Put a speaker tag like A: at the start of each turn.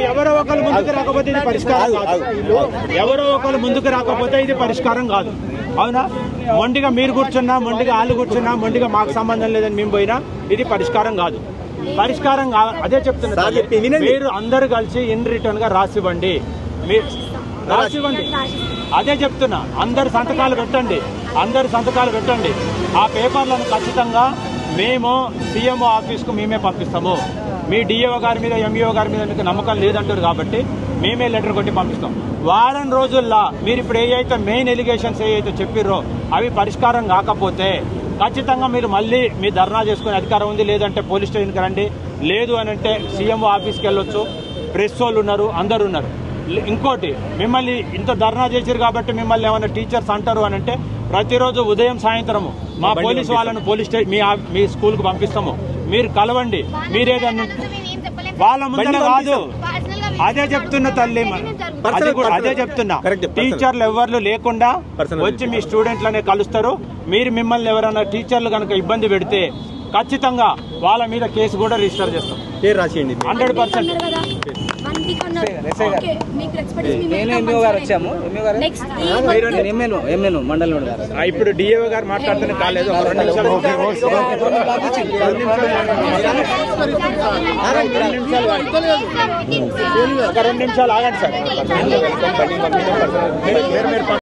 A: ఎవరో ఒకరు ముందుకు రాకపోతే ఇది పరిష్కారం కాదు. ఎవరో ఒకరు ముందుకు రాకపోతే ఇది పరిష్కారం కాదు. అవునా? మొండిగా మీరు కూర్చున్నా, మొండిగా వాళ్ళు కూర్చున్నా, మొండిగా మాకు సంబంధం లేదని మేము పోయినా ఇది పరిష్కారం కాదు. పరిష్కారం అదే చెప్తున్నా. మీరు అందరు కలిసి ఇన్ రిటర్న్ గా రాసివ్వండి. అదే చెప్తున్నా. అందరు సంతకాలు పెట్టండి. ఆ పేపర్లను ఖచ్చితంగా మేము సీఎంఓ ఆఫీస్కు మేమే పంపిస్తాము. మీ డిఓ గారి మీద, ఎంఈఓ గారి మీద మీకు నమ్మకం లేదంటారు కాబట్టి మేమే లెటర్ కొట్టి పంపిస్తాం. వారం రోజుల్లో మీరు ఇప్పుడు ఏవైతే మెయిన్ ఎలిగేషన్స్ ఏవైతే చెప్పిర్రో అవి పరిష్కారం కాకపోతే ఖచ్చితంగా మీరు మళ్ళీ మీ ధర్నా చేసుకునే అధికారం ఉంది. లేదంటే పోలీస్ స్టేషన్కి రండి. లేదు అని అంటే సీఎంఓ ఆఫీస్కి వెళ్ళొచ్చు. ప్రెస్ వాళ్ళు ఉన్నారు, అందరు ఉన్నారు. ఇంకోటి, మిమ్మల్ని ఇంత ధర్నా చేశారు కాబట్టి మిమ్మల్ని ఏమైనా టీచర్స్ అంటారు అని అంటే ప్రతిరోజు ఉదయం సాయంత్రము మా పోలీసు వాళ్ళను పోలీస్ స్టేషన్ మీ స్కూల్కి పంపిస్తాము. మీరు కలవండి. మీరేదన్నా వాళ్ళ ముందర కాదు. అదే చెప్తున్నా తల్లి, అదే చెప్తున్నా. టీచర్లు ఎవరు లేకుండా వచ్చి మీ స్టూడెంట్లనే కలుస్తారు. మీరు మిమ్మల్ని ఎవరైనా టీచర్లు కనుక ఇబ్బంది పెడితే ఖచ్చితంగా వాళ్ళ మీద కేసు కూడా రిజిస్టర్ చేస్తాం. 100%. ఇప్పుడు డిఓ గారు మాట్లాడుతున్న కాలేదు. ఒక 2 నిమిషాలు ఆగండి సార్.